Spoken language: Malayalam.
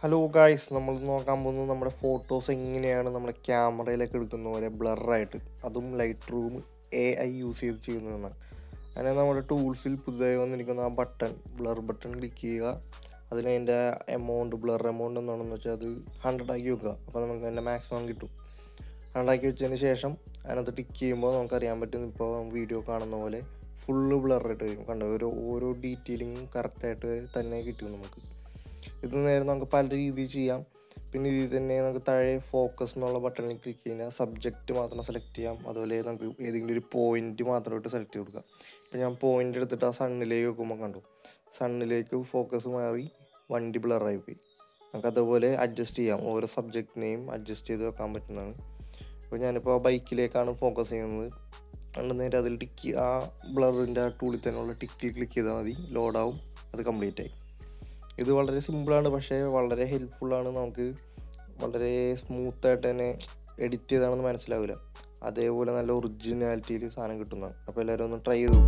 ഹലോ ഗായ്സ്, നമ്മൾ നോക്കാൻ പോകുന്നത് നമ്മുടെ ഫോട്ടോസ് എങ്ങനെയാണ് നമ്മുടെ ക്യാമറയിലൊക്കെ എടുക്കുന്ന പോലെ ബ്ലറായിട്ട്, അതും ലൈറ്റ് റൂം AI യൂസ് ചെയ്ത് ചെയ്യുന്നതെന്നാണ്. അങ്ങനെ നമ്മുടെ ടൂൾസിൽ പുതുതായി വന്നിരിക്കുന്ന ആ ബട്ടൺ, ബ്ലർ ബട്ടൺ ക്ലിക്ക് ചെയ്യുക. അതിൻ്റെ ബ്ലർ എമൗണ്ട് എന്താണെന്ന് വെച്ചാൽ അത് 100 ആക്കി വെക്കുക. അപ്പോൾ നമുക്ക് അതിൻ്റെ മാക്സിമം കിട്ടും. 100 ആക്കി വെച്ചതിന് ശേഷം അതിനകത്ത് ടിക്ക് ചെയ്യുമ്പോൾ നമുക്കറിയാൻ പറ്റും, ഇപ്പോൾ വീഡിയോ കാണുന്ന പോലെ ഫുള്ള് ബ്ലറായിട്ട് വരും. കണ്ടോ, ഓരോ ഡീറ്റെയിലിങ്ങും കറക്റ്റായിട്ട് തന്നെ കിട്ടും നമുക്ക്. ഇത് നേരെ നമുക്ക് പല രീതിയിൽ ചെയ്യാം. പിന്നെ ഇതിൽ തന്നെ നമുക്ക് താഴെ ഫോക്കസ് എന്നുള്ള ബട്ടണിൽ ക്ലിക്ക് ചെയ്യുക, സബ്ജക്റ്റ് മാത്രം സെലക്ട് ചെയ്യാം. അതുപോലെ നമുക്ക് ഏതെങ്കിലും ഒരു പോയിന്റ് മാത്രമായിട്ട് സെലക്ട് ചെയ്ത് കൊടുക്കാം. ഇപ്പം ഞാൻ പോയിന്റ് എടുത്തിട്ട് ആ സണ്ണിലേക്ക് വെക്കുമ്പോൾ കണ്ടു, സണ്ണിലേക്ക് ഫോക്കസ് മാറി വണ്ടി ബ്ലറായി പോയി. നമുക്ക് അതുപോലെ അഡ്ജസ്റ്റ് ചെയ്യാം, ഓരോ സബ്ജക്റ്റിനെയും അഡ്ജസ്റ്റ് ചെയ്ത് വെക്കാൻ പറ്റുന്നതാണ്. ഇപ്പോൾ ഞാനിപ്പോൾ ആ ബൈക്കിലേക്കാണ് ഫോക്കസ് ചെയ്യുന്നത്. അതുകൊണ്ട് നേരെ അതിൽ ടിക്ക്, ആ ബ്ലറിൻ്റെ ആ ടൂളിൽ തന്നെയുള്ള ടിക്കിൽ ക്ലിക്ക് ചെയ്താൽ മതി, ലോഡാവും, അത് കംപ്ലീറ്റ് ആയി. ഇത് വളരെ സിമ്പിളാണ്, പക്ഷേ വളരെ ഹെൽപ്ഫുള്ളാണ്. നമുക്ക് വളരെ സ്മൂത്തായിട്ട് തന്നെ എഡിറ്റ് ചെയ്താണെന്ന് മനസ്സിലാവില്ല. അതേപോലെ നല്ല ഒറിജിനാലിറ്റിയിൽ സാധനം കിട്ടുന്നതാണ്. അപ്പോൾ എല്ലാവരും ഒന്ന് ട്രൈ ചെയ്തു.